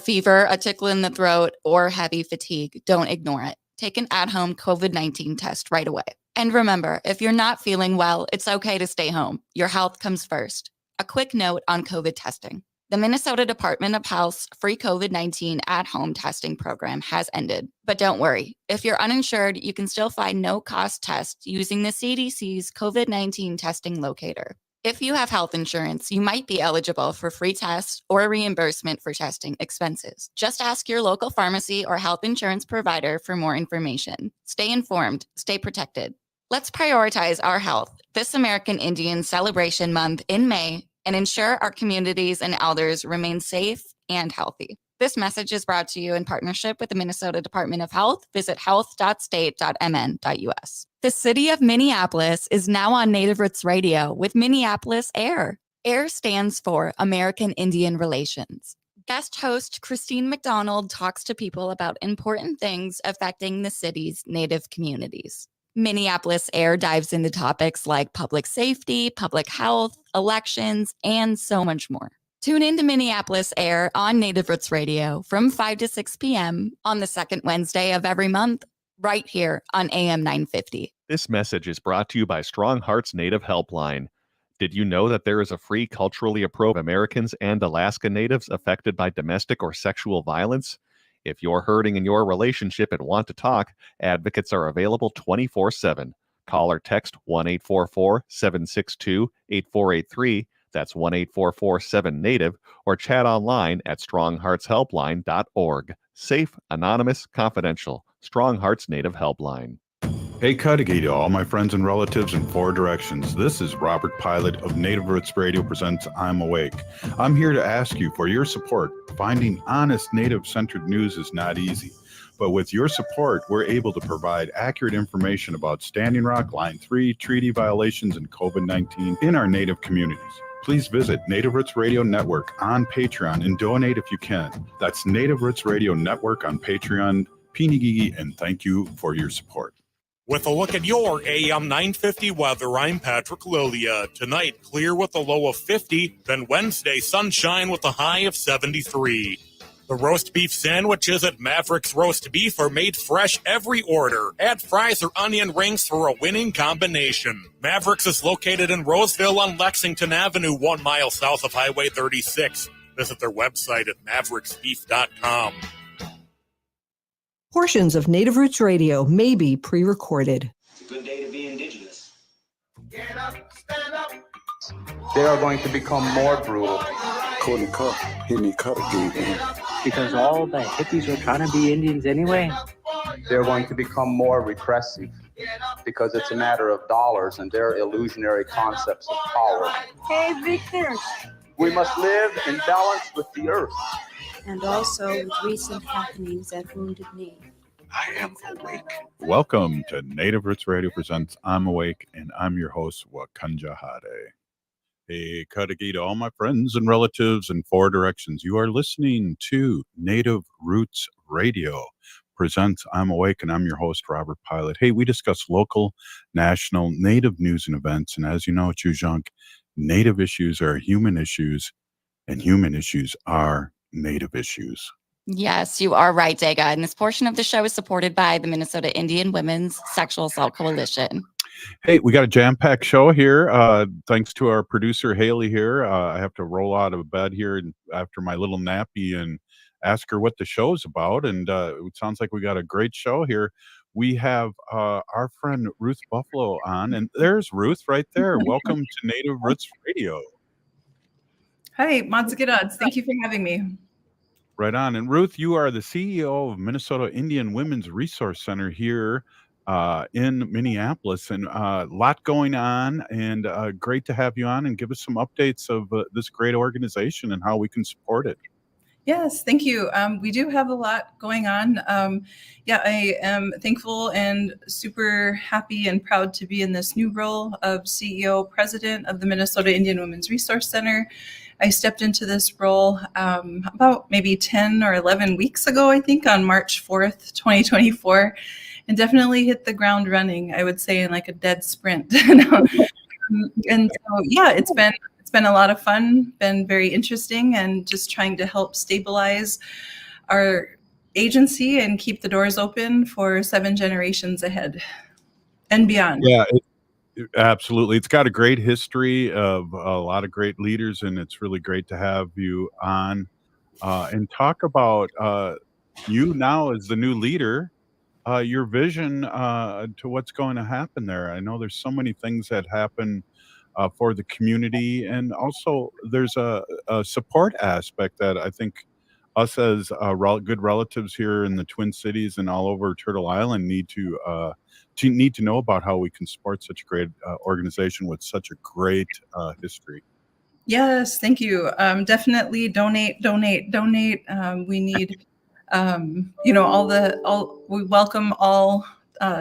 fever, a tickle in the throat, or heavy fatigue, don't ignore it. Take an at-home COVID-19 test right away. And remember, if you're not feeling well, it's okay to stay home. Your health comes first. A quick note on COVID testing. The Minnesota Department of Health's free COVID-19 at-home testing program has ended. But don't worry, if you're uninsured, you can still find no-cost tests using the CDC's COVID-19 testing locator. If you have health insurance, you might be eligible for free tests or reimbursement for testing expenses. Just ask your local pharmacy or health insurance provider for more information. Stay informed, stay protected. Let's prioritize our health this American Indian Celebration Month in May and ensure our communities and elders remain safe and healthy. This message is brought to you in partnership with the Minnesota Department of Health. Visit health.state.mn.us. The city of Minneapolis is now on Native Roots Radio with Minneapolis AIR. AIR stands for American Indian Relations. Guest host Christine McDonald talks to people about important things affecting the city's Native communities. Minneapolis AIR dives into topics like public safety, public health, elections, and so much more. Tune in to Minneapolis AIR on Native Roots Radio from 5 to 6 p.m. on the second Wednesday of every month, right here on AM 950. This message is brought to you by Strong Hearts Native Helpline. Did you know that there is a free culturally approved Americans and Alaska Natives affected by domestic or sexual violence? If you're hurting in your relationship and want to talk, advocates are available 24/7. Call or text 1-844-762-8483. That's 1-844-7-NATIVE, or chat online at strongheartshelpline.org. Safe, anonymous, confidential. Strong Hearts Native Helpline. Hey, Cudahy to all my friends and relatives in four directions. This is Robert Pilot of Native Roots Radio presents I'm Awake. I'm here to ask you for your support. Finding honest Native-centered news is not easy. But with your support, we're able to provide accurate information about Standing Rock, Line 3, treaty violations, and COVID-19 in our Native communities. Please visit Native Roots Radio Network on Patreon and donate if you can. That's Native Roots Radio Network on Patreon. Pinigigi, and thank you for your support. With a look at your AM 950 weather, I'm Patrick Lilia. Tonight, clear with a low of 50, then Wednesday, sunshine with a high of 73. The roast beef sandwiches at MIWRC Roast Beef are made fresh every order. Add fries or onion rings for a winning combination. MIWRC is located in Roseville on Lexington Avenue, 1 mile south of Highway 36. Visit their website at MIWRCsbeef.com. Portions of Native Roots Radio may be pre-recorded. It's a good day to be indigenous. Get up, stand up. They are going to become more brutal. Couldn't cut, hit me cut again. Because all the hippies were trying to be Indians anyway. They're going to become more repressive because it's a matter of dollars and their illusionary concepts of power. Hey, Victor. We must live in balance with the earth. And also with recent happenings at Wounded Knee. I am awake. Welcome to Native Roots Radio presents I'm Awake, and I'm your host, Wakanja Hade. Hey, Cudahy to all my friends and relatives in four directions. You are listening to Native Roots Radio presents I'm Awake, and I'm your host, Robert Pilot. Hey, we discuss local, national, Native news and events, and as you know, Chujunk, Native issues are human issues, and human issues are Native issues. Yes, you are right, Dega. And this portion of the show is supported by the Minnesota Indian Women's Sexual Assault Coalition. Hey, we got a jam-packed show here. Thanks to our producer, Haley, here. I have to roll out of bed here after my little nappy and ask her what the show's about. And it sounds like we got a great show here. We have our friend Ruth Buffalo on. And there's Ruth right there. Welcome to Native Roots Radio. Hi, Matsukidats. Thank you for having me. Right on. And Ruth, you are the CEO of Minnesota Indian Women's Resource Center here in Minneapolis, and a lot going on, and great to have you on and give us some updates of this great organization and how we can support it. Yes, thank you. We do have a lot going on. I am thankful and super happy and proud to be in this new role of CEO President of the Minnesota Indian Women's Resource Center. I stepped into this role about maybe 10 or 11 weeks ago, I think, on March 4th, 2024, and definitely hit the ground running, I would say, in like a dead sprint. And so, yeah, it's been been a lot of fun, been very interesting, and just trying to help stabilize our agency and keep the doors open for 7 generations ahead and beyond. Yeah, absolutely. It's got a great history of a lot of great leaders, and it's really great to have you on and talk about you now as the new leader, your vision to what's going to happen there. I know there's so many things that happen for the community, and also there's a support aspect that I think us as good relatives here in the Twin Cities and all over Turtle Island need to know about how we can support such a great organization with such a great history. Yes, thank you. Definitely donate. We need, we welcome all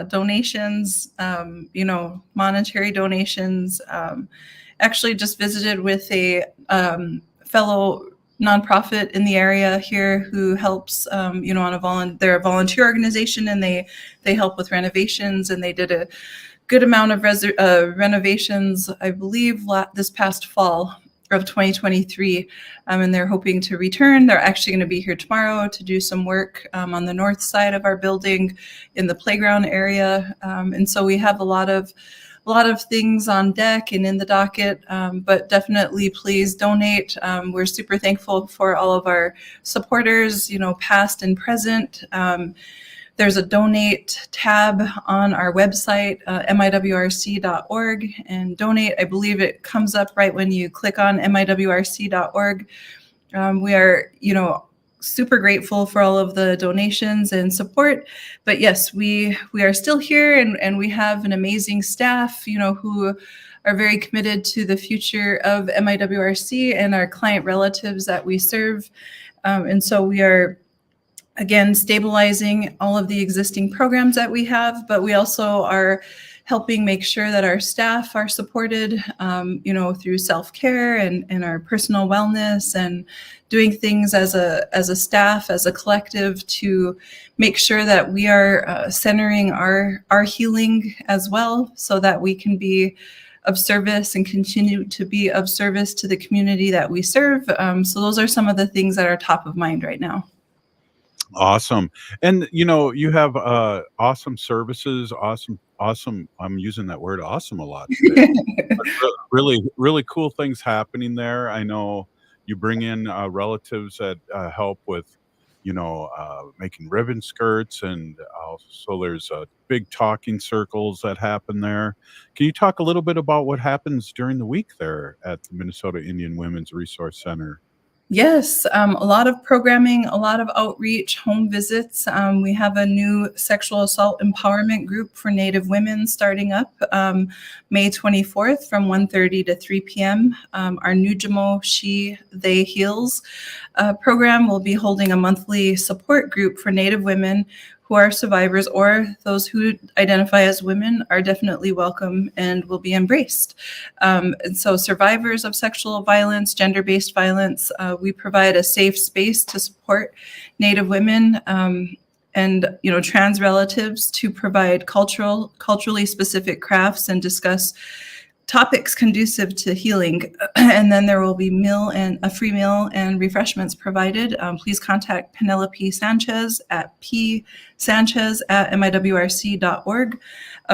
donations, monetary donations. Actually just visited with a fellow nonprofit in the area here who helps, they're a volunteer organization, and they help with renovations, and they did a good amount of renovations, I believe, this past fall of 2023, and they're hoping to return. They're actually going to be here tomorrow to do some work on the north side of our building in the playground area, and so we have a lot of things on deck and in the docket, but definitely please donate. We're super thankful for all of our supporters, past and present. There's a donate tab on our website, MIWRC.org, and donate. I believe it comes up right when you click on MIWRC.org. We are, super grateful for all of the donations and support. But yes, we are still here, and we have an amazing staff, who are very committed to the future of MIWRC and our client relatives that we serve. And so we are, again, stabilizing all of the existing programs that we have, but we also are helping make sure that our staff are supported, through self-care and our personal wellness, and doing things as a staff, as a collective, to make sure that we are centering our healing as well, so that we can be of service and continue to be of service to the community that we serve. So those are some of the things that are top of mind right now. Awesome. And you have awesome services, awesome, I'm using that word awesome a lot today. Really cool things happening there. I know you bring in relatives that help with making ribbon skirts, and also there's big talking circles that happen there. Can you talk a little bit about what happens during the week there at the Minnesota Indian Women's Resource Center? Yes, a lot of programming, a lot of outreach, home visits. We have a new sexual assault empowerment group for Native women starting up May 24th from 1:30 to 3 p.m. Our Nujamo She They Heals program will be holding a monthly support group for Native women who are survivors, or those who identify as women are definitely welcome and will be embraced. And so survivors of sexual violence, gender-based violence, we provide a safe space to support Native women and trans relatives, to provide culturally specific crafts and discuss topics conducive to healing. And then there will be a free meal and refreshments provided. Please contact Penelope Sanchez at psanchez@miwrc.org.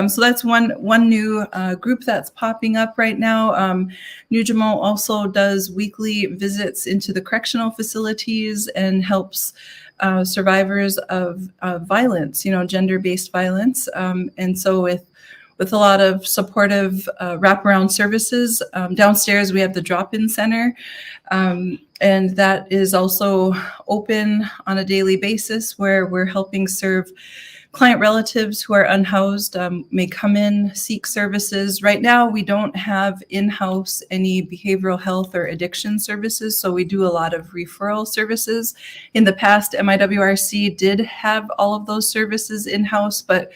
So that's one new group that's popping up right now. Nujamo also does weekly visits into the correctional facilities and helps survivors of violence, gender-based violence. And so with a lot of supportive wraparound services. Downstairs, we have the drop-in center, and that is also open on a daily basis, where we're helping serve client relatives who are unhoused, may come in, seek services. Right now, we don't have in-house any behavioral health or addiction services, so we do a lot of referral services. In the past, MIWRC did have all of those services in-house, but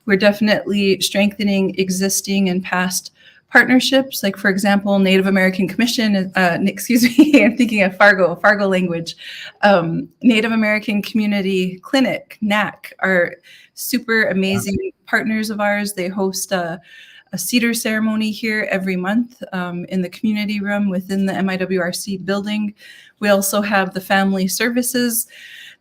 we're definitely strengthening existing and past partnerships. Like, for example, Native American Commission, I'm thinking of Fargo language. Native American Community Clinic, NAC, are super amazing partners of ours. They host a a cedar ceremony here every month in the community room within the MIWRC building. We also have the family services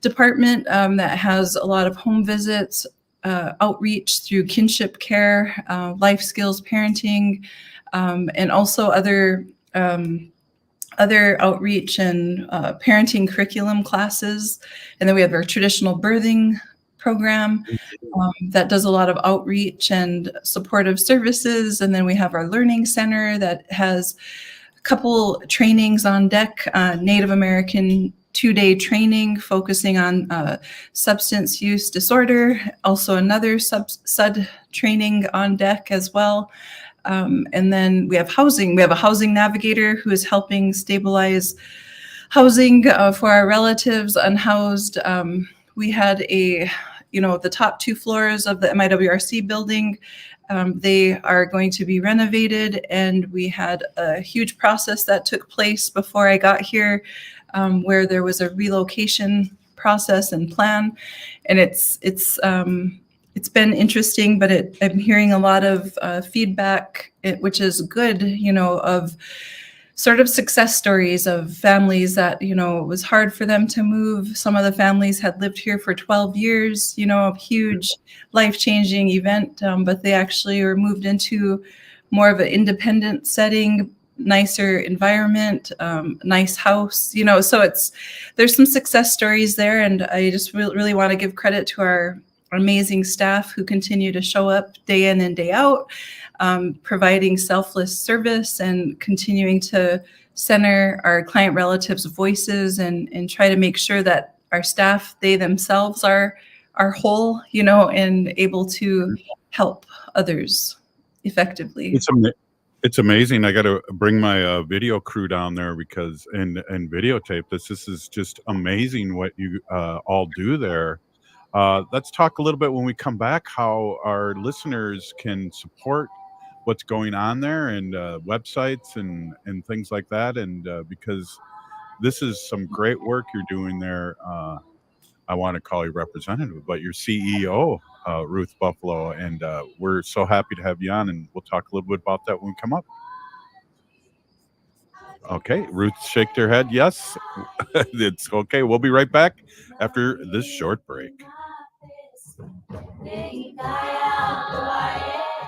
department that has a lot of home visits, outreach through kinship care, life skills parenting, and also other outreach and parenting curriculum classes. And then we have our traditional birthing program that does a lot of outreach and supportive services. And then we have our learning center that has a couple trainings on deck, Native American 2-day training focusing on substance use disorder, also another sub training on deck as well. And then we have housing. We have a housing navigator who is helping stabilize housing for our relatives unhoused. We had the top 2 floors of the MIWRC building. They are going to be renovated, and we had a huge process that took place before I got here, where there was a relocation process and plan, and it's been interesting, but I'm hearing a lot of feedback, which is good, of sort of success stories of families that, it was hard for them to move. Some of the families had lived here for 12 years, a huge life-changing event, but they actually were moved into more of an independent setting, nicer environment, nice house, so there's some success stories there. And I just really want to give credit to our amazing staff who continue to show up day in and day out, providing selfless service and continuing to center our client relatives' voices and try to make sure that our staff, they themselves are whole, and able to help others effectively. It's amazing. I got to bring my video crew down there because and videotape this. This is just amazing what you all do there. Let's talk a little bit when we come back how our listeners can support what's going on there and websites and things like that. And because this is some great work you're doing there, I want to call you representative, but you're CEO, Ruth Buffalo, and we're so happy to have you on, and we'll talk a little bit about that when we come up. Okay, Ruth shaked her head. Yes, it's okay. We'll be right back after this short break.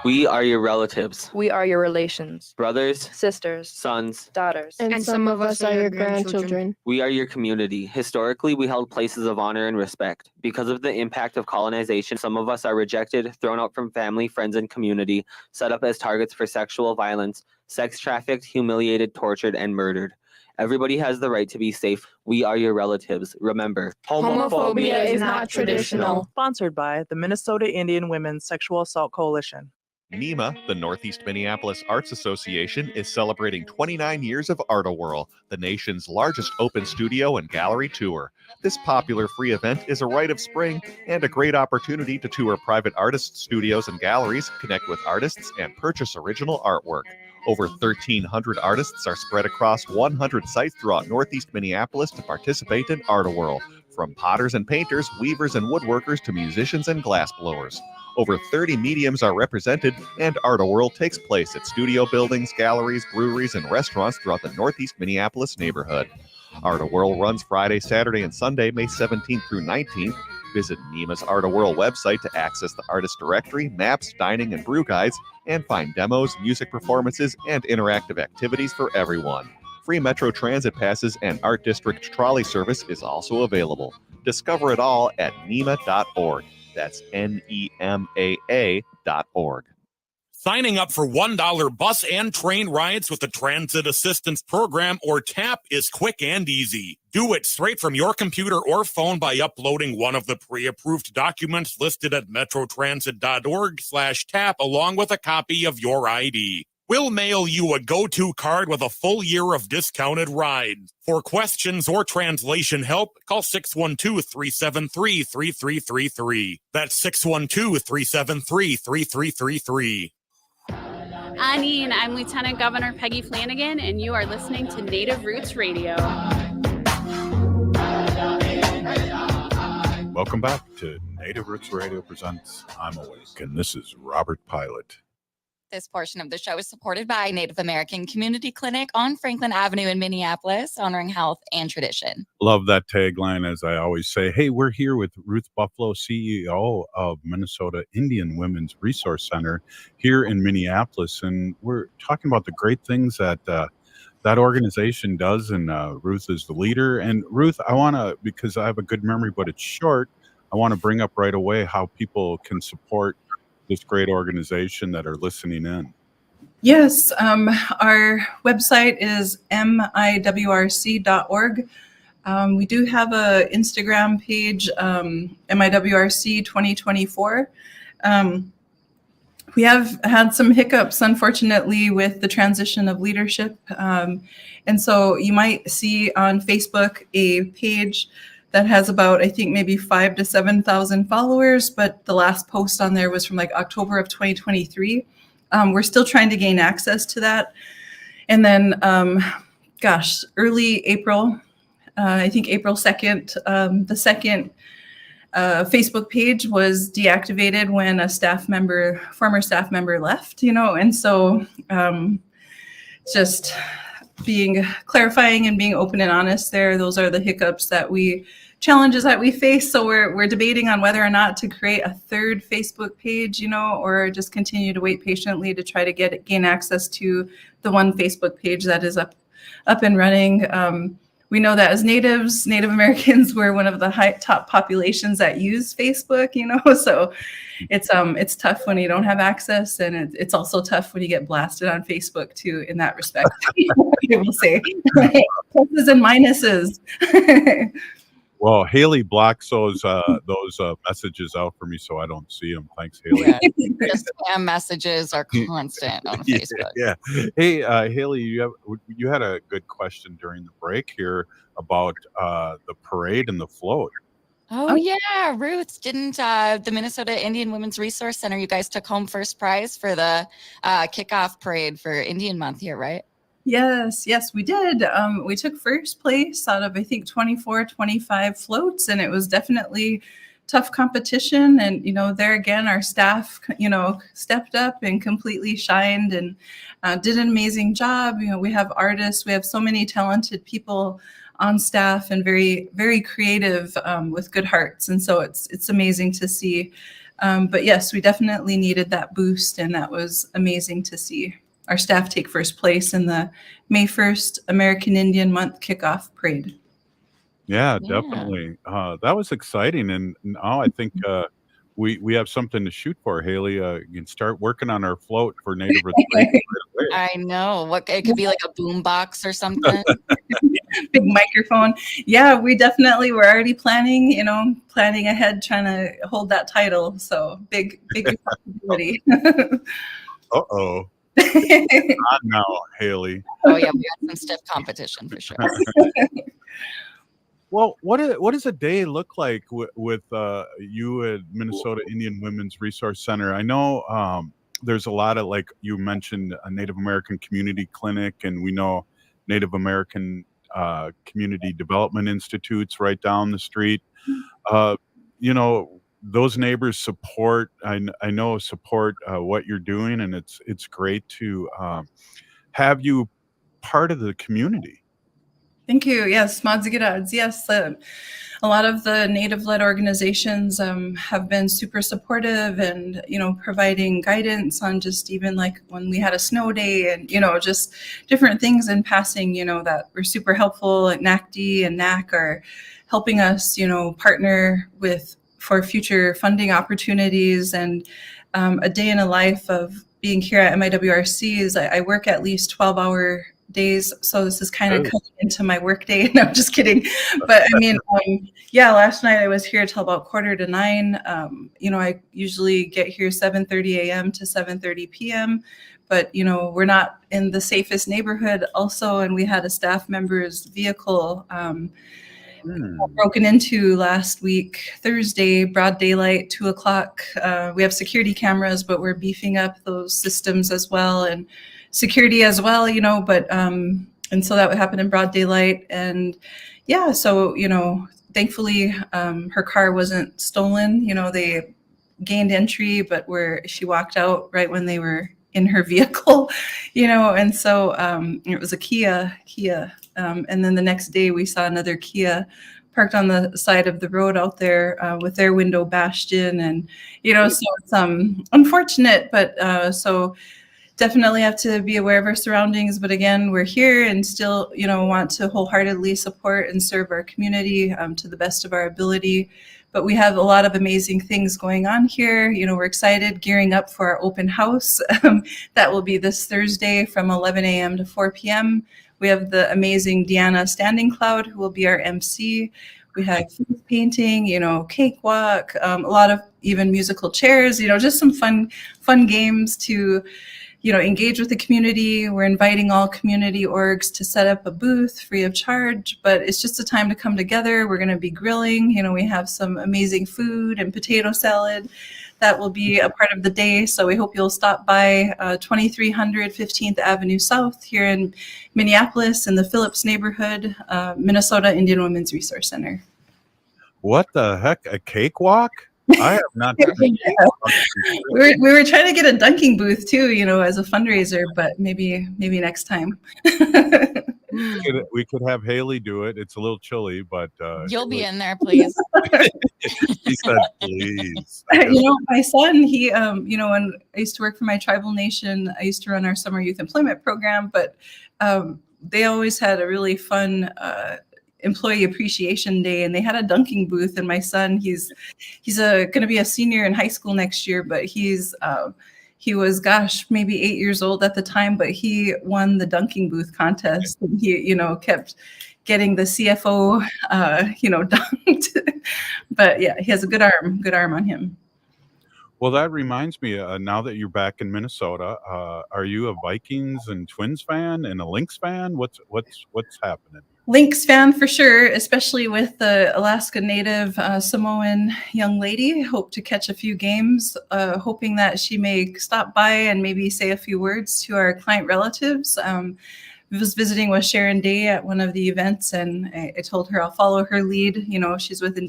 We are your relatives. We are your relations. Brothers, sisters, sons, daughters. And some of us are your grandchildren. We are your community. Historically, we held places of honor and respect. Because of the impact of colonization, some of us are rejected, thrown out from family, friends, and community, set up as targets for sexual violence, sex trafficked, humiliated, tortured, and murdered. Everybody has the right to be safe. We are your relatives. Remember, homophobia is not traditional. Sponsored by the Minnesota Indian Women's Sexual Assault Coalition. NEMA, the Northeast Minneapolis Arts Association, is celebrating 29 years of Art-A-Whirl, the nation's largest open studio and gallery tour. This popular free event is a rite of spring and a great opportunity to tour private artists' studios and galleries, connect with artists, and purchase original artwork. Over 1,300 artists are spread across 100 sites throughout Northeast Minneapolis to participate in Art-A-Whirl, from potters and painters, weavers and woodworkers to musicians and glassblowers. Over 30 mediums are represented, and Art-A-Whirl takes place at studio buildings, galleries, breweries, and restaurants throughout the Northeast Minneapolis neighborhood. Art-A-Whirl runs Friday, Saturday, and Sunday, May 17th through 19th. Visit NEMA's Art-A-Whirl website to access the artist directory, maps, dining, and brew guides, and find demos, music performances, and interactive activities for everyone. Free Metro Transit passes and Art District trolley service is also available. Discover it all at NEMA.org. That's NEMAA.org. Signing up for $1 bus and train rides with the Transit Assistance Program, or TAP, is quick and easy. Do it straight from your computer or phone by uploading one of the pre-approved documents listed at metrotransit.org/TAP along with a copy of your ID. We'll mail you a go-to card with a full year of discounted rides. For questions or translation help, call 612-373-3333. That's 612-373-3333. Anine, I'm Lieutenant Governor Peggy Flanagan, and you are listening to Native Roots Radio. Welcome back to Native Roots Radio presents I'm Awake, and this is Robert Pilot. This portion of the show is supported by Native American Community Clinic on Franklin Avenue in Minneapolis, honoring health and tradition. Love that tagline, as I always say. Hey, we're here with Ruth Buffalo, CEO of Minnesota Indian Women's Resource Center here in Minneapolis. And we're talking about the great things that that organization does. And Ruth is the leader. And Ruth, I want to, because I have a good memory, but it's short, I want to bring up right away how people can support this great organization that are listening in. Yes, our website is MIWRC.org. We do have a Instagram page, MIWRC 2024. We have had some hiccups, unfortunately, with the transition of leadership. And so you might see on Facebook a page that has about, I think, maybe 5,000 to 7,000 followers, but the last post on there was from like October of 2023. We're still trying to gain access to that. And then, early April, I think April 2nd, the second Facebook page was deactivated when a former staff member left, and so just clarifying and being open and honest there. Those are the hiccups challenges that we face. So we're debating on whether or not to create a third Facebook page, or just continue to wait patiently to try to gain access to the one Facebook page that is up and running. We know that as Native Americans, we're one of the top populations that use Facebook, so it's tough when you don't have access, and it's also tough when you get blasted on Facebook too, in that respect. People say pluses and minuses. Well, Haley blocks those messages out for me so I don't see them. Thanks, Haley. Yeah, the spam messages are constant on Facebook. Yeah. Hey, Haley, you had a good question during the break here about the parade and the float. Oh yeah, Ruth, didn't the Minnesota Indian Women's Resource Center, you guys took home first prize for the kickoff parade for Indian Month here, right? Yes, we did. We took first place out of, I think, 24, 25 floats, and it was definitely tough competition. And, there again, our staff, stepped up and completely shined and did an amazing job. We have artists, we have so many talented people on staff and very, very creative with good hearts. And so it's amazing to see. But yes, we definitely needed that boost, and that was amazing to see our staff take first place in the May 1st American Indian Month kickoff parade. Yeah, definitely. That was exciting. And now I think we have something to shoot for, Haley. You can start working on our float for Native Earth Radio right away. I know. It could be like a boom box or something. Big microphone. Yeah, we're already planning ahead, trying to hold that title. So big responsibility. Uh-oh. Not now, Haley. Oh yeah, we got some stiff competition for sure. Well, what does a day look like with you at Minnesota Indian Women's Resource Center? I know there's a lot of, like you mentioned, a Native American Community Clinic, and we know Native American Community Development Institutes right down the street. Those neighbors support what you're doing, and it's great to have you part of the community. Thank you. Yes, Madzigidads. Yes, a lot of the Native-led organizations have been super supportive and, providing guidance on just even like when we had a snow day and, just different things in passing, that were super helpful. Like NACD and NAC are helping us, partner for future funding opportunities. And a day in a life of being here at MIWRC is I work at least 12-hour days, so this is kind of coming into my work day. No, I'm just kidding. But I mean, last night I was here till about 8:45. I usually get here 7:30 a.m. to 7:30 p.m. But we're not in the safest neighborhood also, and we had a staff member's vehicle broken into last week, Thursday, broad daylight, 2:00. We have security cameras, but we're beefing up those systems as well, and security as well, but and so that would happen in broad daylight. And so thankfully her car wasn't stolen. They gained entry, but she walked out right when they were in her vehicle, and so it was a Kia. And then the next day we saw another Kia parked on the side of the road out there with their window bashed in. And, so it's unfortunate, but so definitely have to be aware of our surroundings. But again, we're here and still, want to wholeheartedly support and serve our community to the best of our ability. But we have a lot of amazing things going on here. We're excited, gearing up for our open house. That will be this Thursday from 11 a.m. to 4 p.m. We have the amazing Deanna Standing Cloud, who will be our MC. We have face painting, cakewalk, a lot of even musical chairs, just some fun games to, engage with the community. We're inviting all community orgs to set up a booth free of charge, but it's just a time to come together. We're going to be grilling. We have some amazing food and potato salad. That will be a part of the day. So we hope you'll stop by 2300 15th Avenue South here in Minneapolis in the Phillips neighborhood, Minnesota Indian Women's Resource Center. What the heck? A cakewalk? I have not. We were trying to get a dunking booth too, as a fundraiser, but maybe next time. We could have Haley do it. It's a little chilly, but you'll be in there, please. He said, please. My son, he, when I used to work for my tribal nation, I used to run our summer youth employment program, but they always had a really fun employee appreciation day, and they had a dunking booth. And my son, he's going to be a senior in high school next year, but he was, maybe 8 years old at the time, but he won the dunking booth contest. And he, kept getting the CFO, dunked. But yeah, he has a good arm on him. Well, that reminds me, now that you're back in Minnesota, are you a Vikings and Twins fan and a Lynx fan? What's happening? Lynx fan for sure, especially with the Alaska Native Samoan young lady. Hope to catch a few games, hoping that she may stop by and maybe say a few words to our client relatives. I was visiting with Sharon Day at one of the events, and I told her I'll follow her lead. She's with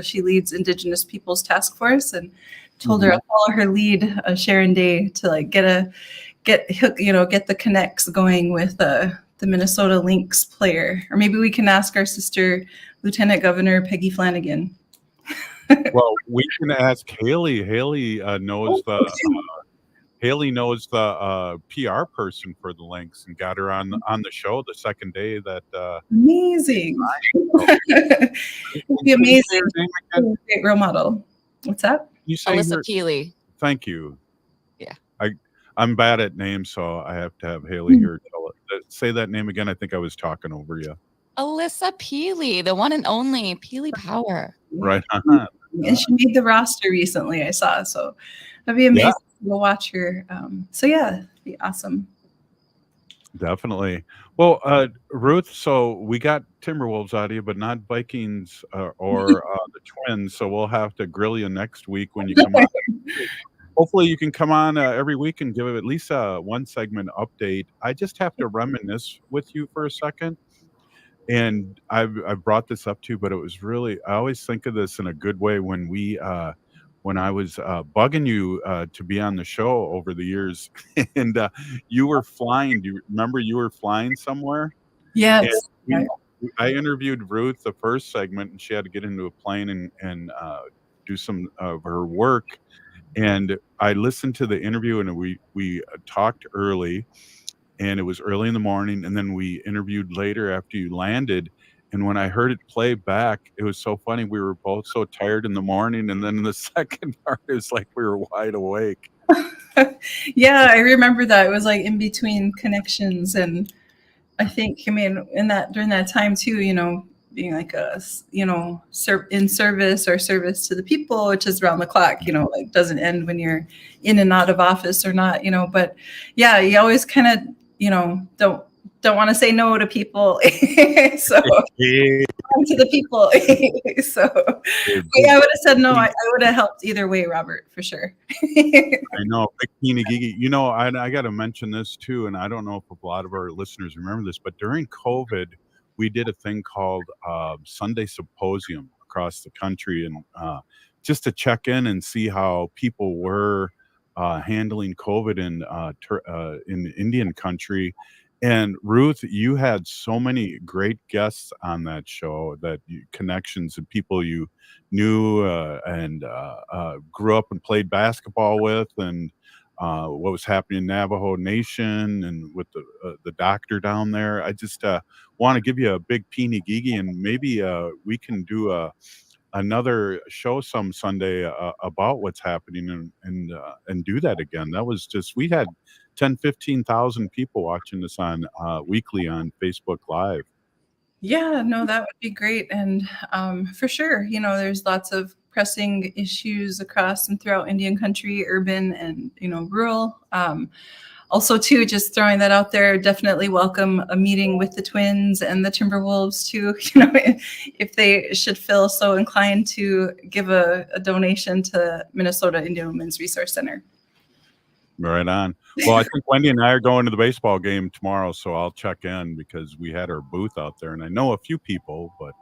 she leads Indigenous Peoples Task Force, and told her I'll follow her lead, Sharon Day, to get the connects going with the Minnesota Lynx player. Or maybe we can ask our sister, Lieutenant Governor Peggy Flanagan. Well, we can ask Haley. Haley knows the PR person for the Lynx and got her on the show the second day that. Amazing. It'd be amazing. Great role model. What's that? You say Alyssa Keeley. Thank you. Yeah. I'm bad at names, so I have to have Haley here tell it. Say that name again. I think I was talking over you. Alyssa Peely, the one and only Peely Power. Right. And she made the roster recently, I saw. So that'd be amazing to go watch her. So yeah, it'd be awesome. Definitely. Well, Ruth, so we got Timberwolves out of you, but not Vikings or the Twins. So we'll have to grill you next week when you come on. Hopefully you can come on every week and give at least a one segment update. I just have to reminisce with you for a second. And I've brought this up too, but it was really, I always think of this in a good way when when I was bugging you to be on the show over the years, and you were flying. Do you remember you were flying somewhere? Yes. I interviewed Ruth the first segment, and she had to get into a plane and do some of her work. And I listened to the interview, and we talked early, and it was early in the morning, and then we interviewed later after you landed. And when I heard it play back, it was so funny. We were both so tired in the morning, and then in the second part, it was like we were wide awake. Yeah, I remember that. It was like in between connections, and I think, during that time too, being like in service or service to the people, which is around the clock, doesn't end when you're in and out of office or not, but yeah, you always kind of, don't want to say no to people. So to the people. So yeah, I would have said no. I would have helped either way, Robert, for sure. I know. I got to mention this too, and I don't know if a lot of our listeners remember this, but during COVID, we did a thing called Sunday Symposium across the country, and just to check in and see how people were handling COVID in Indian country. And Ruth, you had so many great guests on that show, connections and people you knew and grew up and played basketball with, and what was happening in Navajo Nation and with the doctor down there. I just want to give you a big peeny gigi, and maybe we can do another show some Sunday about what's happening and do that again. That was just, we had 15,000 people watching this on weekly on Facebook Live. Yeah, no, that would be great. And for sure, there's lots of pressing issues across and throughout Indian country, urban and, rural. Also, too, just throwing that out there, definitely welcome a meeting with the Twins and the Timberwolves, too, if they should feel so inclined to give a donation to Minnesota Indian Women's Resource Center. Right on. Well, I think Wendy and I are going to the baseball game tomorrow, so I'll check in because we had our booth out there, and I know a few people, but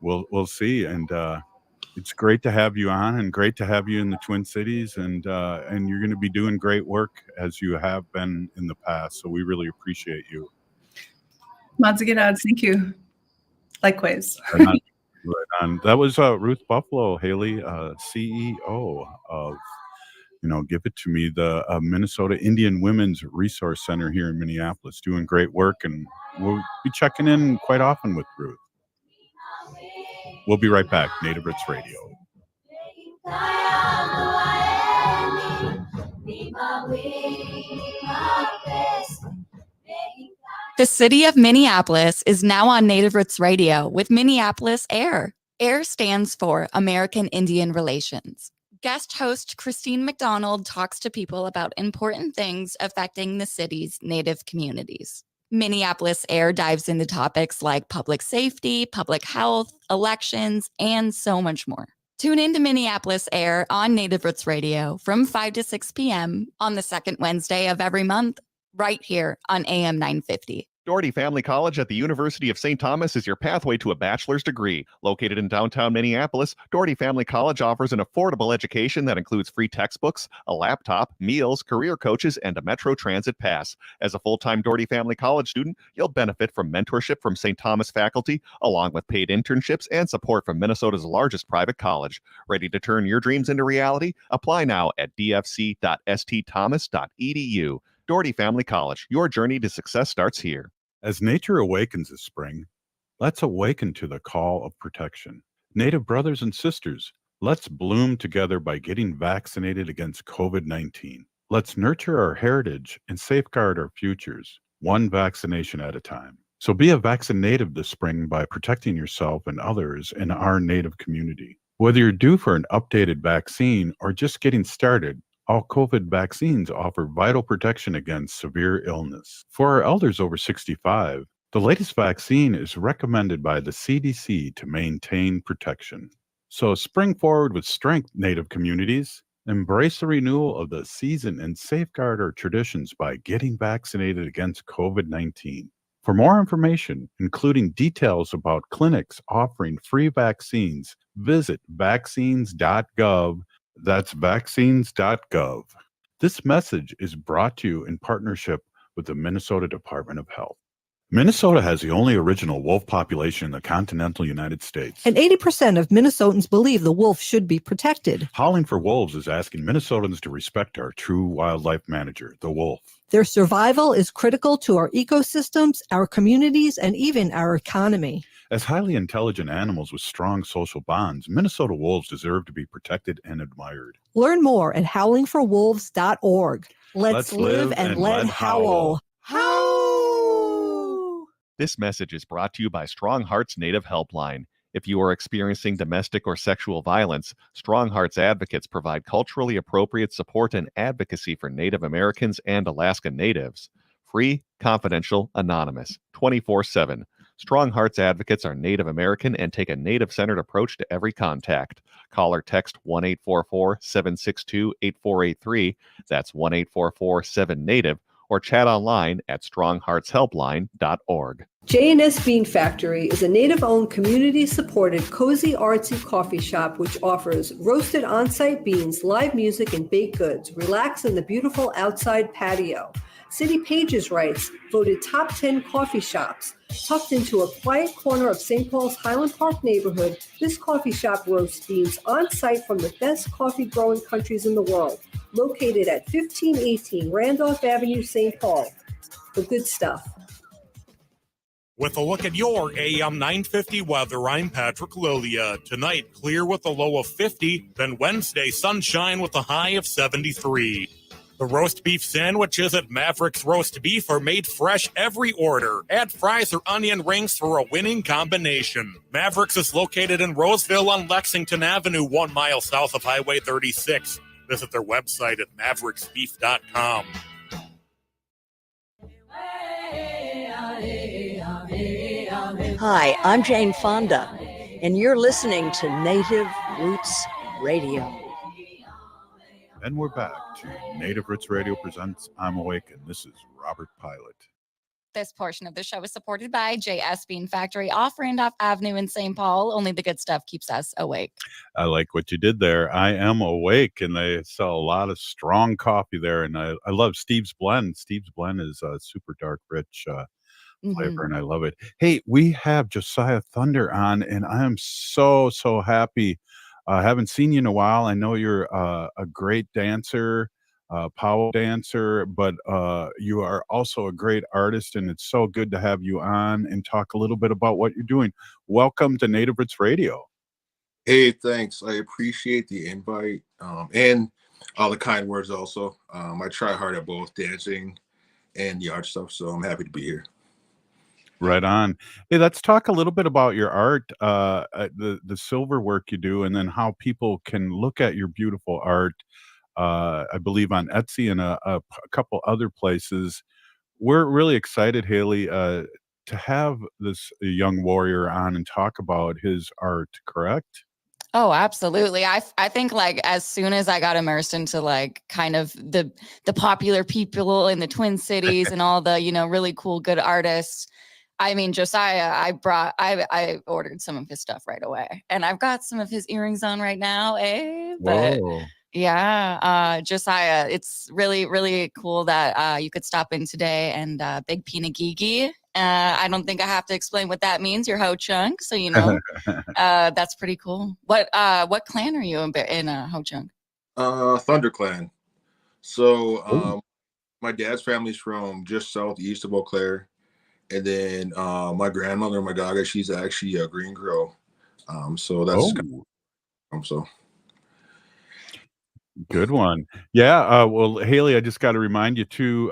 we'll see. And it's great to have you on, and great to have you in the Twin Cities, and you're going to be doing great work as you have been in the past. So we really appreciate you. Lots of good odds. Thank you. Likewise. Right on. That was Ruth Buffalo Haley, CEO of Give It To Me, the Minnesota Indian Women's Resource Center here in Minneapolis, doing great work, and we'll be checking in quite often with Ruth. We'll be right back. Native Roots Radio. The city of Minneapolis is now on Native Roots Radio with Minneapolis Air. AIR stands for American Indian Relations. Guest host Christine McDonald talks to people about important things affecting the city's Native communities. Minneapolis Air dives into topics like public safety, public health, elections, and so much more. Tune in to Minneapolis Air on Native Roots Radio from 5 to 6 p.m. on the second Wednesday of every month, right here on AM 950. Doherty Family College at the University of St. Thomas is your pathway to a bachelor's degree. Located in downtown Minneapolis, Doherty Family College offers an affordable education that includes free textbooks, a laptop, meals, career coaches, and a Metro Transit pass. As a full-time Doherty Family College student, you'll benefit from mentorship from St. Thomas faculty, along with paid internships and support from Minnesota's largest private college. Ready to turn your dreams into reality? Apply now at dfc.stthomas.edu. Doherty Family College, your journey to success starts here. As nature awakens this spring, let's awaken to the call of protection. Native brothers and sisters, let's bloom together by getting vaccinated against COVID-19. Let's nurture our heritage and safeguard our futures, one vaccination at a time. So be a vaccinative this spring by protecting yourself and others in our Native community. Whether you're due for an updated vaccine or just getting started, all COVID vaccines offer vital protection against severe illness. For our elders over 65, the latest vaccine is recommended by the CDC to maintain protection. So spring forward with strength, Native communities. Embrace the renewal of the season and safeguard our traditions by getting vaccinated against COVID-19. For more information, including details about clinics offering free vaccines, visit vaccines.gov. That's vaccines.gov. This message is brought to you in partnership with the Minnesota Department of Health. Minnesota has the only original wolf population in the continental United States. And 80% of Minnesotans believe the wolf should be protected. Howling for Wolves is asking Minnesotans to respect our true wildlife manager, the wolf. Their survival is critical to our ecosystems, our communities, and even our economy. As highly intelligent animals with strong social bonds, Minnesota wolves deserve to be protected and admired. Learn more at howlingforwolves.org. Let's live and let howl. Howl! This message is brought to you by Strong Hearts Native Helpline. If you are experiencing domestic or sexual violence, Strong Hearts advocates provide culturally appropriate support and advocacy for Native Americans and Alaska Natives. Free, confidential, anonymous, 24/7. Strong Hearts advocates are Native American and take a Native-centered approach to every contact. Call or text 1-844-762-8483. That's 1-844-7-NATIVE. or chat online at strongheartshelpline.org. J&S Bean Factory is a native-owned, community-supported, cozy, artsy coffee shop which offers roasted on-site beans, live music, and baked goods. Relax in the beautiful outside patio. City Pages writes, voted top 10 coffee shops. Tucked into a quiet corner of St. Paul's Highland Park neighborhood, this coffee shop roasts beans on-site from the best coffee-growing countries in the world. Located at 1518 Randolph Avenue, St. Paul. The good stuff. With a look at your AM 950 weather, I'm Patrick Lilia. Tonight, clear with a low of 50, then Wednesday, sunshine with a high of 73. The roast beef sandwiches at MIWRC Roast Beef are made fresh every order. Add fries or onion rings for a winning combination. MIWRC is located in Roseville on Lexington Avenue, 1 mile south of Highway 36. Visit their website at MIWRCsbeef.com. Hi, I'm Jane Fonda, and you're listening to Native Roots Radio. And we're back to Native Roots Radio presents I'm Awake, and this is Robert Pilot. This portion of the show is supported by J.S. Bean Factory off Randolph Avenue in St. Paul. Only the good stuff keeps us awake. I like what you did there. I am awake, and they sell a lot of strong coffee there, and I love Steve's Blend. Steve's Blend is a super dark, rich flavor, and I love it. Hey, we have Josiah Thunder on, and I am so happy. I haven't seen you in a while. I know you're a great dancer, powwow dancer, but you are also a great artist, and it's so good to have you on and talk a little bit about what you're doing. Welcome to Native Roots Radio. Hey, thanks. I appreciate the invite and all the kind words also. I try hard at both dancing and the art stuff, so I'm happy to be here. Right on. Hey, let's talk a little bit about your art, the silver work you do, and then how people can look at your beautiful art, I believe on Etsy and a couple other places. We're really excited, Haley, to have this young warrior on and talk about his art, correct? Oh, absolutely. I think like as soon as I got immersed into like kind of the popular people in the Twin Cities and all the, really cool, good artists. I mean, Josiah, I ordered some of his stuff right away, and I've got some of his earrings on right now. But Whoa. yeah, Josiah, it's really, really cool that you could stop in today and Big Pinagigi. I don't think I have to explain what that means. You're Ho Chunk, so that's pretty cool. What clan are you in Ho Chunk? Thunder Clan. So my dad's family's from just southeast of Eau Claire. And then my grandmother, my dog, she's actually a Green Girl. So that's so good one. Yeah. Well, Haley, I just got to remind you too.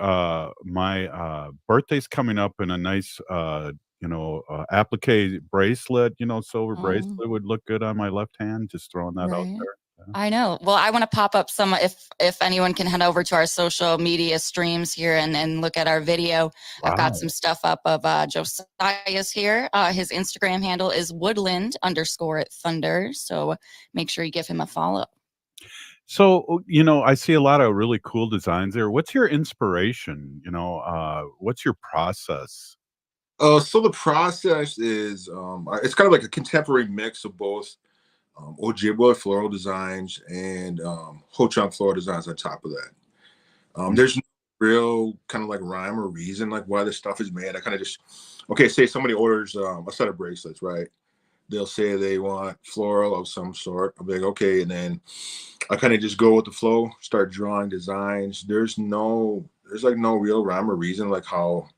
My birthday's coming up, and a nice, applique bracelet. Silver bracelet would look good on my left hand. Just throwing that out there. I know. Well, I want to pop up some, if anyone can head over to our social media streams here and look at our video. Wow. I've got some stuff up of Josiah's here. His Instagram handle is Woodland_Thunder. So make sure you give him a follow. So, I see a lot of really cool designs there. What's your inspiration? What's your process? So the process is, it's kind of like a contemporary mix of both Ojibwe floral designs and Ho-Chunk floral designs on top of that. There's no real kind of like rhyme or reason like why this stuff is made. I kind of just, say somebody orders a set of bracelets, right? They'll say they want floral of some sort. I'm like, okay, and then I kind of just go with the flow, start drawing designs. There's like no real rhyme or reason like how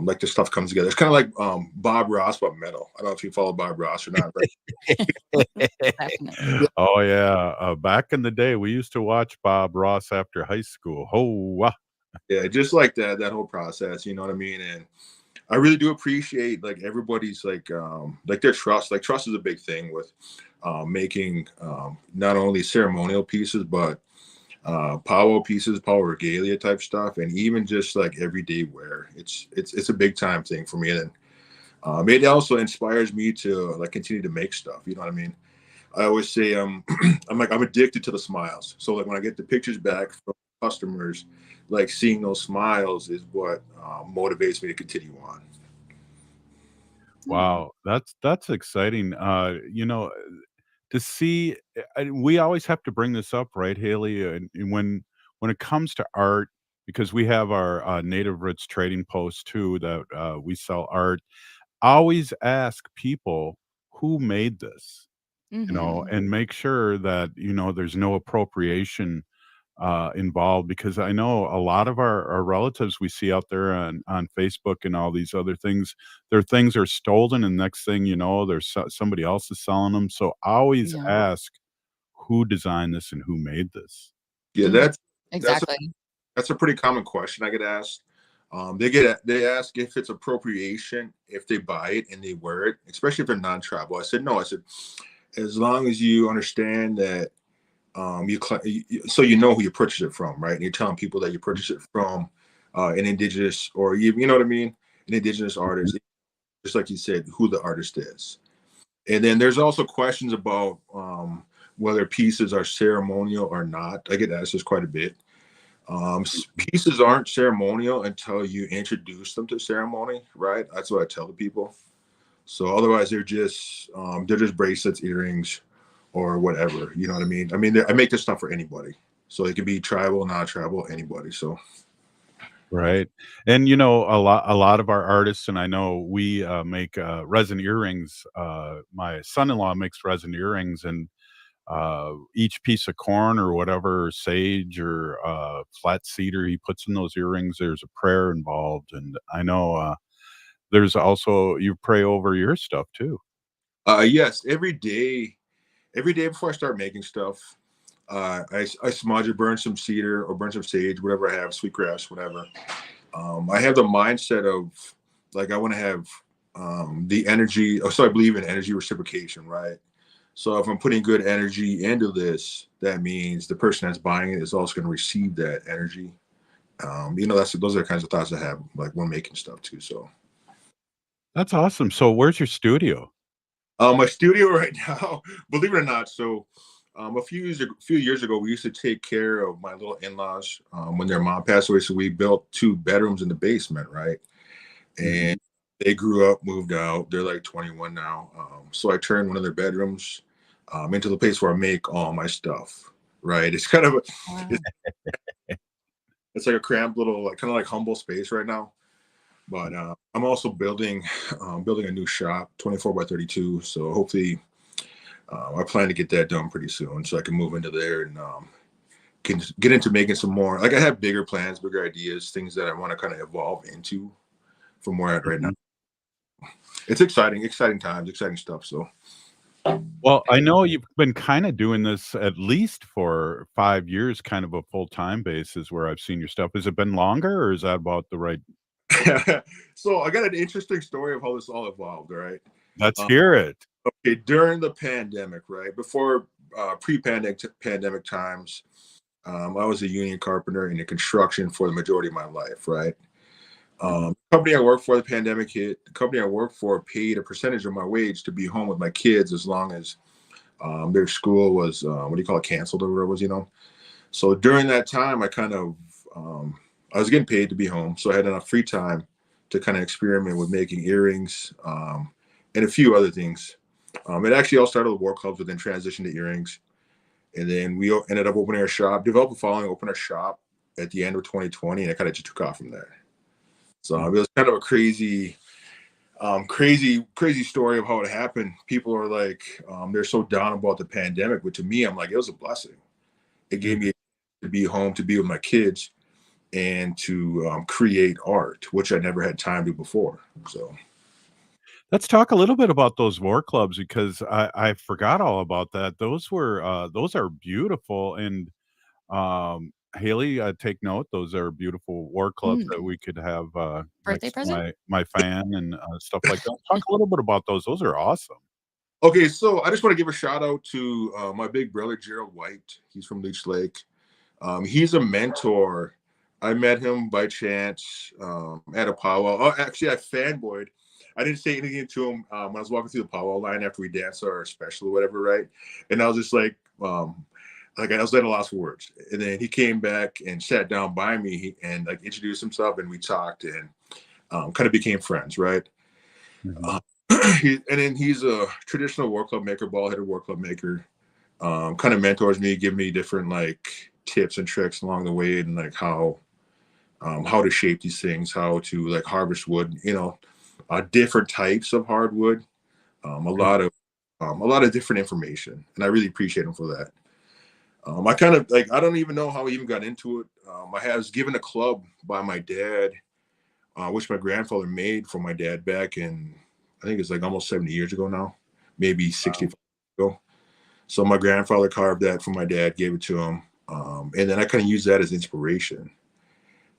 like this stuff comes together. It's kind of like Bob Ross but metal. I don't know if you follow Bob Ross or not. Oh yeah, back in the day we used to watch Bob Ross after high school. Yeah, just like that whole process, you know what I mean? And I really do appreciate like everybody's like their trust. Like trust is a big thing with making not only ceremonial pieces but powwow pieces, powwow regalia type stuff, and even just like everyday wear. It's a big time thing for me, and it also inspires me to like continue to make stuff. You know what I mean? I always say I'm addicted to the smiles. So like when I get the pictures back from customers, like seeing those smiles is what motivates me to continue on. Wow, that's exciting. To see, we always have to bring this up, right, Haley? And when it comes to art, because we have our Native Roots trading post too that we sell art. Always ask people who made this, Mhm. and make sure that there's no appropriation involved, because I know a lot of our relatives we see out there on Facebook and all these other things, their things are stolen, and next thing you know, there's somebody else is selling them. So always Yeah. ask who designed this and who made this. Yeah, Mhm. that's Exactly. that's a pretty common question I get asked. They ask if it's appropriation if they buy it and they wear it, especially if they're non-tribal. I said no. I said as long as you understand that so you know who you purchase it from, right? And you're telling people that you purchase it from an indigenous, or you know what I mean, an indigenous artist, just like you said, who the artist is. And then there's also questions about whether pieces are ceremonial or not. I get asked this quite a bit. Pieces aren't ceremonial until you introduce them to ceremony, right? That's what I tell the people. So otherwise, they're just bracelets, earrings, or whatever. You know what I mean? I mean, I make this stuff for anybody, so it can be tribal, non-tribal, anybody. So Right. And a lot of our artists, and I know we make resin earrings. My son-in-law makes resin earrings, and each piece of corn or whatever, sage or flat cedar he puts in those earrings, there's a prayer involved. And I know there's also, you pray over your stuff too. yes, every day before I start making stuff, I smudge or burn some cedar or burn some sage, whatever I have, sweetgrass, whatever. I have the mindset of like I want to have the energy. So I believe in energy reciprocation, right? So if I'm putting good energy into this, that means the person that's buying it is also going to receive that energy. Those are the kinds of thoughts I have like when making stuff too. So That's awesome. So where's your studio? my studio right now, believe it or not, so a few years ago, we used to take care of my little in-laws when their mom passed away. So we built 2 bedrooms in the basement, right? Mhm. And they grew up, moved out. They're like 21 now. So I turned one of their bedrooms into the place where I make all my stuff, right? It's kind of it's like a cramped little, like kind of like humble space right now. But I'm also building a new shop, 24 by 32. So hopefully, I plan to get that done pretty soon, so I can move into there and can get into making some more. Like I have bigger plans, bigger ideas, things that I want to kind of evolve into from where I'm at right now. Mhm. It's exciting times, exciting stuff. So Well, I know you've been kind of doing this at least for 5 years, kind of a full-time basis where I've seen your stuff. Has it been longer, or is that about the right? so I got an interesting story of how this all evolved. All right. Let's hear it. Okay, during the pandemic, right before pandemic times, I was a union carpenter in the construction for the majority of my life. Right. Company I worked for, the pandemic hit. The company I worked for paid a percentage of my wage to be home with my kids as long as their school was what do you call it, canceled or whatever it was. So during that time, I was getting paid to be home, so I had enough free time to kind of experiment with making earrings and a few other things. It actually all started with war clubs, but then transitioned to earrings, and then we ended up opening our shop, developed a following, opened our shop at the end of 2020, and it kind of just took off from there. So it was kind of a crazy story of how it happened. People are like, they're so down about the pandemic, but to me, I'm like, it was a blessing. It gave me to be home, to be with my kids, and to create art, which I never had time to before. So Let's talk a little bit about those war clubs, because I forgot all about that. Those are beautiful. And Haley, take note, those are beautiful war clubs that we could have Birthday next to present? my fan and stuff like that. Talk a little bit about those. Those are awesome. okay, so I just want to give a shout out to my big brother Gerald White. He's from Leech Lake. He's a mentor. I met him by chance at a powwow. Oh, actually, I fanboyed. I didn't say anything to him when I was walking through the powwow line after we danced our special or whatever, right? And I was just like, like I was at a loss for words. And then he came back and sat down by me and like introduced himself, and we talked and kind of became friends, right? Mhm. And then he's a traditional war club maker, ball-headed war club maker. Kind of mentors me, give me different like tips and tricks along the way, and like how to shape these things, how to like harvest wood, different types of hardwood, a lot of different information, and I really appreciate him for that. I kind of like, I don't even know how I even got into it. I was given a club by my dad, which my grandfather made for my dad back in, I think it's like almost 70 years ago now, maybe 65 ago. So my grandfather carved that for my dad, gave it to him. And then I kind of used that as inspiration.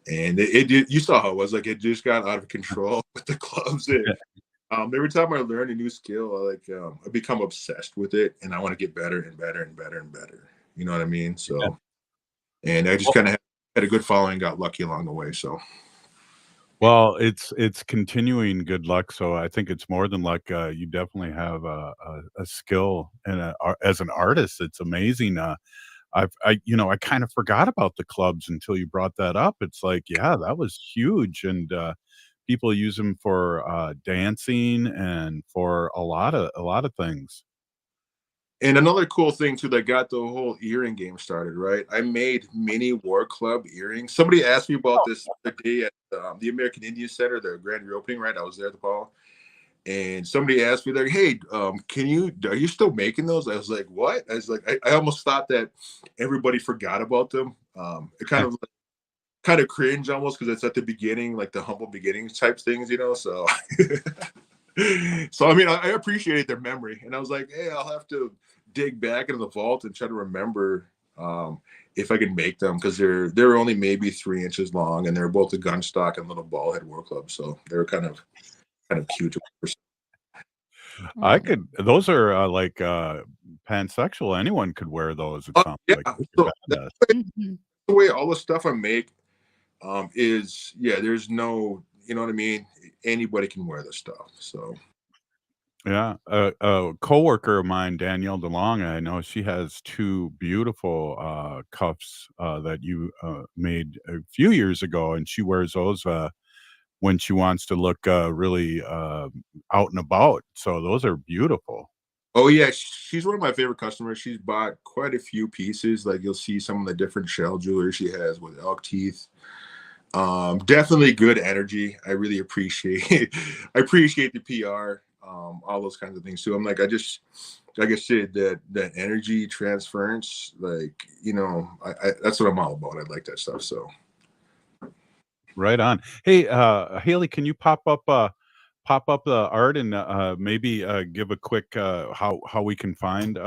And you saw how it was, like, it just got out of control with the clubs. Every time I learn a new skill, I become obsessed with it, and I want to get better and better and better and better. You know what I mean? So, and I just kind of had a good following, got lucky along the way. So, Well, it's continuing good luck. So I think it's more than luck. You definitely have a skill and as an artist, it's amazing. I kind of forgot about the clubs until you brought that up. It's like, yeah, that was huge, and people use them for dancing and for a lot of things. and another cool thing too that got the whole earring game started, right? I made mini war club earrings. Somebody asked me about this the other day at the American Indian Center, their grand reopening, right? I was there at the ball, and somebody asked me like, "Hey, are you still making those?" I was like, "What?" I was like, I almost thought that everybody forgot about them. It kind of cringe almost, because it's at the beginning, like the humble beginnings type things, So, so I mean, I appreciated their memory, and I was like, "Hey, I'll have to dig back into the vault and try to remember if I can make them, because they're only maybe 3 inches long, and they're both a gun stock and little ball head war club, so they're kind of cute." I could. Those are like pansexual. Anyone could wear those. It sounds Yeah, like so badass. the way all the stuff I make is, there's no, you know what I mean? Anybody can wear this stuff. So Yeah, a coworker of mine, Danielle DeLong, I know she has 2 beautiful, cuffs, that you, made a few years ago, and she wears those, when she wants to look, really, out and about, so those are beautiful. oh yeah, she's one of my favorite customers. She's bought quite a few pieces. Like, you'll see some of the different shell jewelry she has with elk teeth. Definitely good energy. I really appreciate I appreciate the PR, all those kinds of things too. I'm like, like I said, that energy transference, like, I that's what I'm all about. I like that stuff. So Right on. Hey, Haley, can you pop up the art and, maybe, give a quick, how we can find,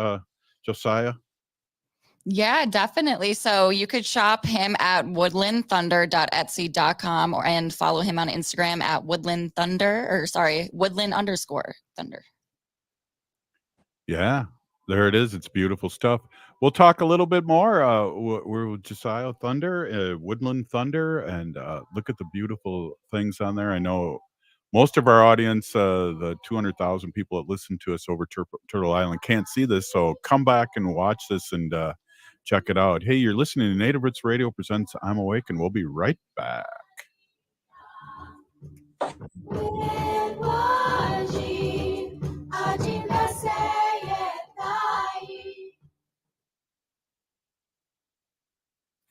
Josiah? Yeah, definitely. So you could shop him at woodlandthunder.etsy.com and follow him on Instagram at woodland_thunder. Yeah, there it is. It's beautiful stuff. We'll talk a little bit more. We're with Josiah Thunder, Woodland Thunder, and look at the beautiful things on there. I know most of our audience, the 200,000 people that listen to us over Turtle Island, can't see this. So come back and watch this and check it out. Hey, you're listening to Native Roots Radio presents I'm Awake, and we'll be right back.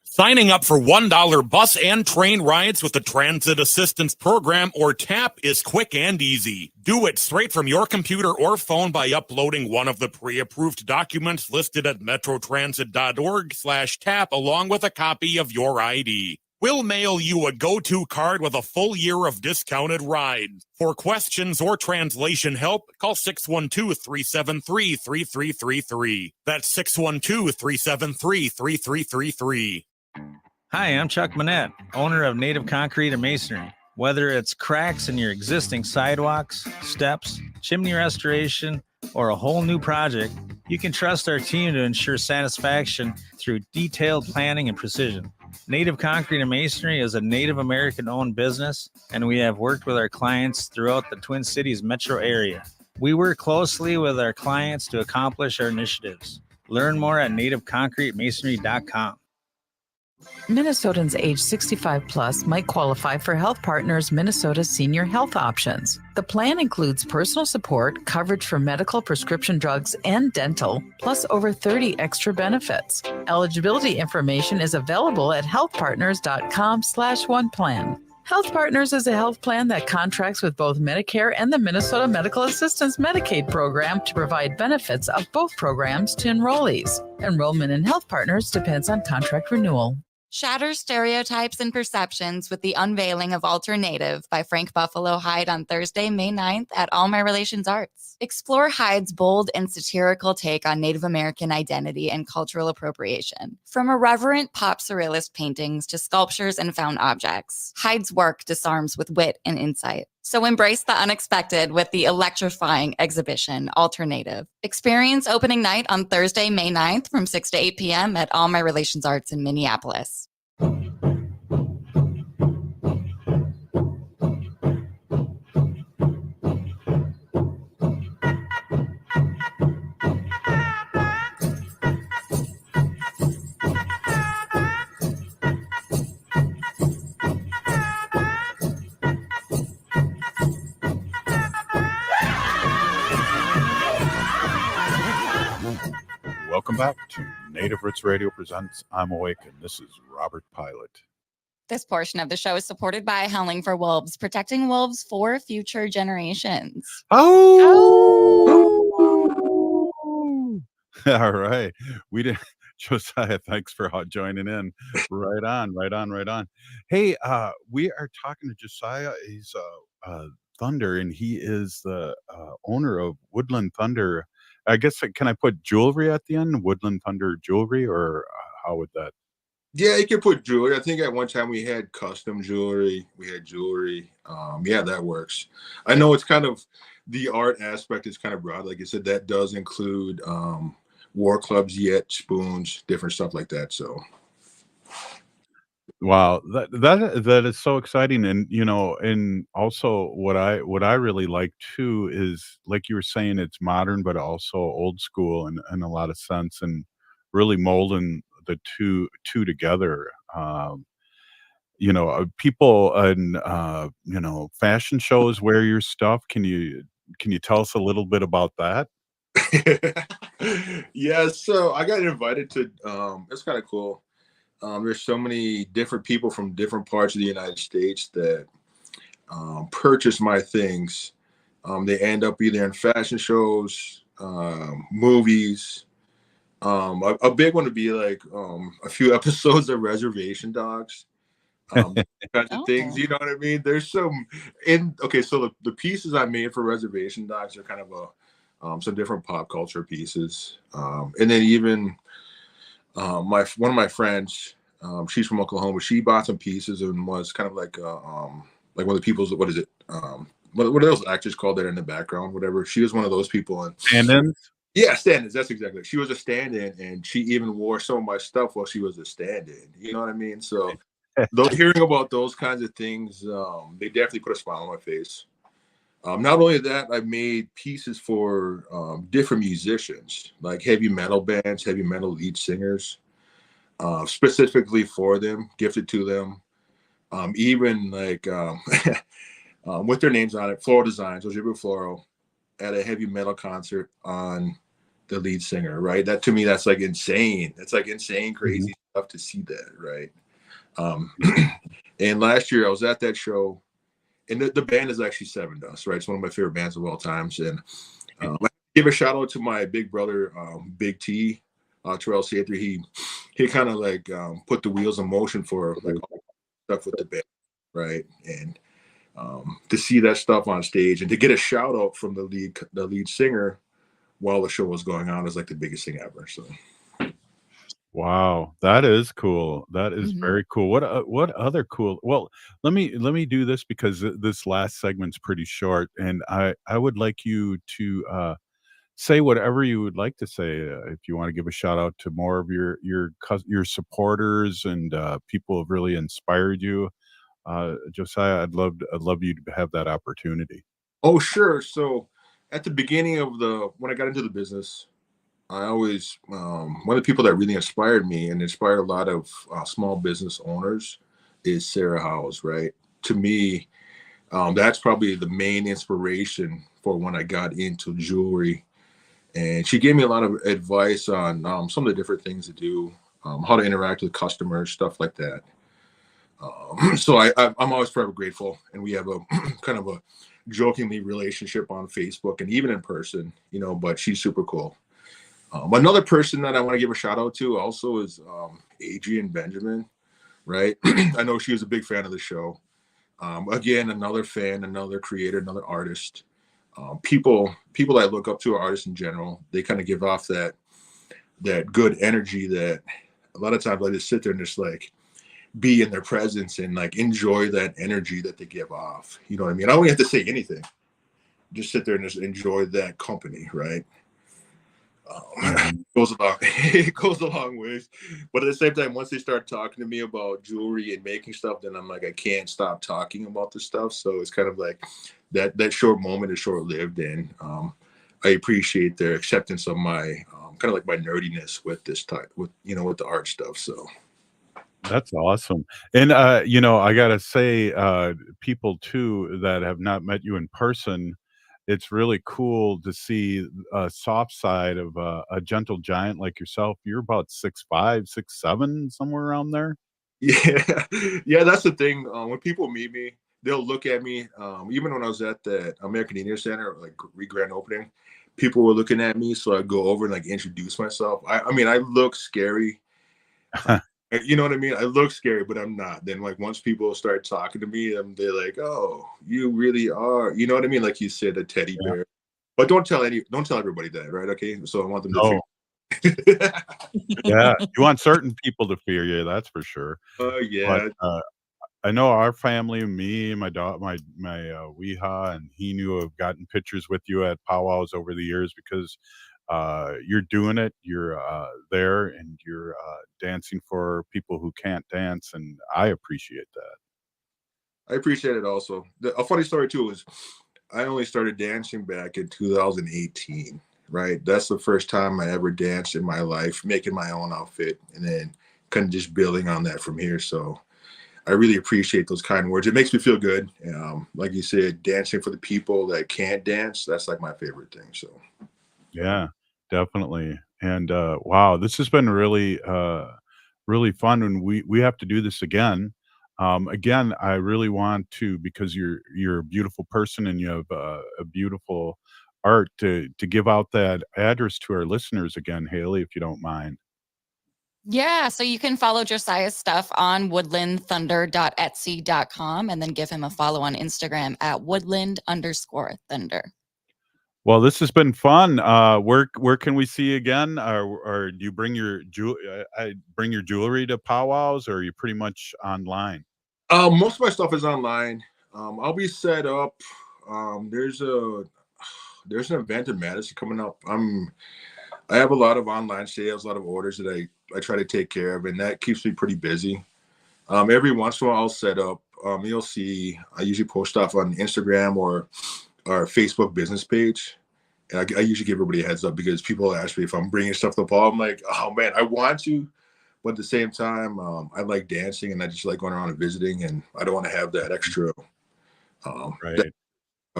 Signing up for $1 bus and train rides with the Transit Assistance Program, or TAP, is quick and easy. Do it straight from your computer or phone by uploading one of the pre-approved documents listed at metrotransit.org/TAP along with a copy of your ID. We'll mail you a go-to card with a full year of discounted rides. For questions or translation help, call 612-373-3333. That's 612-373-3333. Hi, I'm Chuck Manette, owner of Native Concrete and Masonry. Whether it's cracks in your existing sidewalks, steps, chimney restoration, or a whole new project, you can trust our team to ensure satisfaction through detailed planning and precision. Native Concrete and Masonry is a Native American-owned business, and we have worked with our clients throughout the Twin Cities metro area. We work closely with our clients to accomplish our initiatives. Learn more at nativeconcretemasonry.com. Minnesotans age 65 plus might qualify for Health Partners Minnesota Senior Health Options. The plan includes personal support, coverage for medical, prescription drugs, and dental, plus over 30 extra benefits. Eligibility information is available at healthpartners.com/oneplan. Health Partners is a health plan that contracts with both Medicare and the Minnesota Medical Assistance Medicaid program to provide benefits of both programs to enrollees. Enrollment in Health Partners depends on contract renewal. Shatter stereotypes and perceptions with the unveiling of Alternative by Frank Buffalo Hyde on Thursday, May 9th at All My Relations Arts. Explore Hyde's bold and satirical take on Native American identity and cultural appropriation. From irreverent pop surrealist paintings to sculptures and found objects, Hyde's work disarms with wit and insight. So embrace the unexpected with the electrifying exhibition, Alternative. Experience opening night on Thursday, May 9th from 6 to 8 p.m. at All My Relations Arts in Minneapolis. Welcome back to Native Roots Radio presents I'm Awake, and this is Robert Pilot. This portion of the show is supported by Howling for Wolves, protecting wolves for future generations. Oh! All right. We did. Josiah, thanks for joining in. Right on. Hey, we are talking to Josiah. He's Thunder, and he is the owner of Woodland Thunder. I guess, can I put jewelry at the end? Woodland Thunder jewelry, or how would that? Yeah, you can put jewelry. I think at one time we had custom jewelry. We had jewelry. Yeah, that works. I know it's kind of, the art aspect is kind of broad. Like I said, that does include war clubs, yet spoons, different stuff like that. So. Wow, that is so exciting. And and also what I really like too is, like you were saying, it's modern but also old school in a lot of sense, and really molding the two together. People in fashion shows wear your stuff. Can you tell us a little bit about that? Yeah, so I got invited to it's kind of cool. There's so many different people from different parts of the United States that purchase my things. They end up either in fashion shows, movies. A big one would be like a few episodes of Reservation Dogs. Kinds of things, you know what I mean? There's some so the pieces I made for Reservation Dogs are kind of some different pop culture pieces. And then even one of my friends, she's from Oklahoma. She bought some pieces and was kind of like one of the people's, what is it? What are those actors called that in the background? Whatever. She was one of those people. And stand-ins? Yeah, stand-ins. That's exactly it. She was a stand-in, and she even wore some of my stuff while she was a stand-in. You know what I mean? So hearing about those kinds of things, they definitely put a smile on my face. Not only that, I made pieces for different musicians, like heavy metal bands, heavy metal lead singers, specifically for them, gifted to them. Even like with their names on it, Floral Designs, Ojibwe Floral, at a heavy metal concert on the lead singer, right? That, to me, that's like insane. That's like insane, crazy stuff to see that, right? And last year I was at that show. And the band is actually Seven Dust, right? It's one of my favorite bands of all times. And I give a shout out to my big brother, Big T, Terrell Sather. He kind of like put the wheels in motion for like all stuff with the band, right? And to see that stuff on stage and to get a shout out from the lead singer while the show was going on is like the biggest thing ever. So. Wow, that is cool. That is very cool. What other cool? Well, let me do this because this last segment's pretty short, and I would like you to say whatever you would like to say. If you want to give a shout out to more of your supporters and people who have really inspired you, Josiah, I'd love you to have that opportunity. Oh, sure. So at the beginning of when I got into the business, I always one of the people that really inspired me and inspired a lot of small business owners is Sarah Howes, right? To me, that's probably the main inspiration for when I got into jewelry. And she gave me a lot of advice on some of the different things to do, how to interact with customers, stuff like that. So I'm always forever grateful. And we have a kind of a jokingly relationship on Facebook and even in person, but she's super cool. Another person that I want to give a shout out to also is Adrienne Benjamin, right? I know she was a big fan of the show. Again, another fan, another creator, another artist. People that I look up to are artists in general. They kind of give off that good energy that a lot of times I just sit there and just like be in their presence and like enjoy that energy that they give off. You know what I mean? I don't have to say anything. Just sit there and just enjoy that company, right? It goes a long ways. But at the same time, once they start talking to me about jewelry and making stuff, then I'm like, I can't stop talking about this stuff. So it's kind of like that short moment is short-lived, and I appreciate their acceptance of my kind of like my nerdiness with this type with the art stuff. So That's awesome. And, I gotta say, people too that have not met you in person, it's really cool to see a soft side of a gentle giant like yourself. You're about 6'5", 6'7", somewhere around there? yeah, yeah, that's the thing. When people meet me, they'll look at me. Even when I was at the American Indian Center, like grand opening, people were looking at me. So I go over and like introduce myself. I mean, I look scary. You know what I mean? I look scary, but I'm not. Then like once people start talking to me, they're like, "Oh, you really are." You know what I mean? Like you said, a teddy bear. But don't tell everybody that, right? Okay. So I want them to No. Yeah, you want certain people to fear you, that's for sure. yeah. But, I know our family, me, my Weehaw, and he knew have gotten pictures with you at powwows over the years because, you're doing it, you're, there, and you're, dancing for people who can't dance, and I appreciate that. I appreciate it also. A funny story too is I only started dancing back in 2018, right? That's the first time I ever danced in my life, making my own outfit, and then kind of just building on that from here. So I really appreciate those kind words. It makes me feel good. Like you said, dancing for the people that can't dance, that's like my favorite thing. So Yeah, definitely. And wow, this has been really really fun, and we have to do this again. Again, I really want to, because you're a beautiful person and you have a beautiful art, to give out that address to our listeners again, Haley, if you don't mind. Yeah, so you can follow Josiah's stuff on woodlandthunder.etsy.com and then give him a follow on Instagram at woodland_thunder. Well, this has been fun. Where can we see you again? Or do you bring your bring your jewelry to powwows, or are you pretty much online? most of my stuff is online. I'll be set up. There's an event in Madison coming up. I have a lot of online sales, a lot of orders that I try to take care of, and that keeps me pretty busy. Every once in a while, I'll set up. You'll see. I usually post stuff on Instagram or our Facebook business page. And I usually give everybody a heads up because people ask me if I'm bringing stuff to the ball. I'm like, oh man, I want to, but at the same time, I like dancing and I just like going around and visiting, and I don't want to have that extra Right.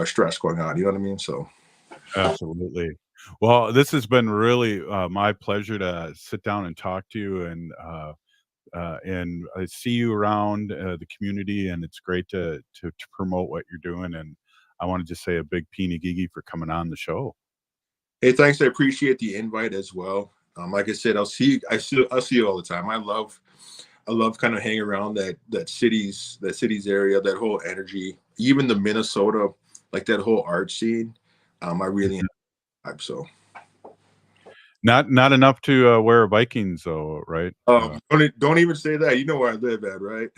stress going on. You know what I mean? So Absolutely. Well, this has been really my pleasure to sit down and talk to you, and I see you around the community, and it's great to promote what you're doing. And I want to just say a big peeny gigi for coming on the show. hey, thanks. I appreciate the invite as well. Like I said, I'll see you all the time. I love kind of hanging around that city's area, that whole energy, even the Minnesota, like that whole art scene. I really enjoy. So Not enough to wear Vikings though, right? don't even say that. You know where I live at, right?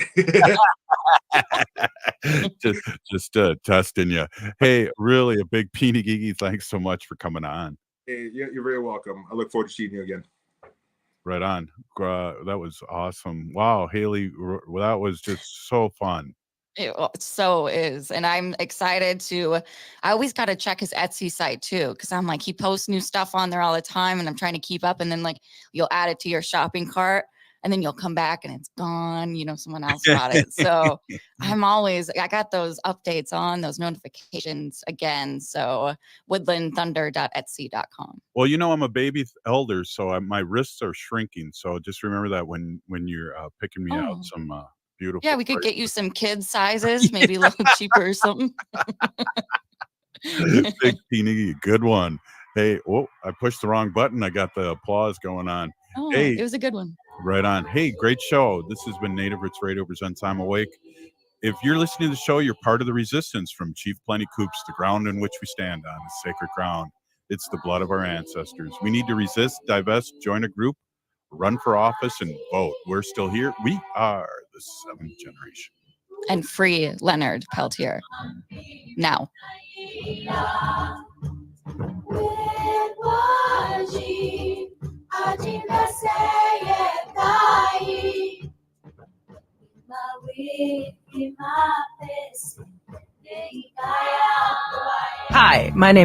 just testing you. Hey, really a big peeny gigi. Thanks so much for coming on. Hey, you're very welcome. I look forward to seeing you again. Right on. That was awesome. Wow, Haley, that was just so fun. It so is. And I'm excited I always got to check his Etsy site too. Cause I'm like, he posts new stuff on there all the time and I'm trying to keep up. And then like, you'll add it to your shopping cart and then you'll come back and it's gone. Someone else bought it. So I got those updates on, those notifications again. So woodlandthunder.etsy.com. Well, I'm a baby elder, so my wrists are shrinking. So just remember that when you're picking me out some beautiful. Yeah, we could get you some kid sizes, maybe a little cheaper or something. Big teeny, good one. Hey, I pushed the wrong button. I got the applause going on. Oh, hey, it was a good one. Right on. Hey, great show. This has been Native Roots Radio presents I'm Awake. If you're listening to the show, you're part of the resistance from Chief Plenty Coops, the ground in which we stand on, the sacred ground. It's the blood of our ancestors. We need to resist, divest, join a group, run for office, and vote. We're still here. We are the seventh generation. And free Leonard Peltier. Now. Hi, my name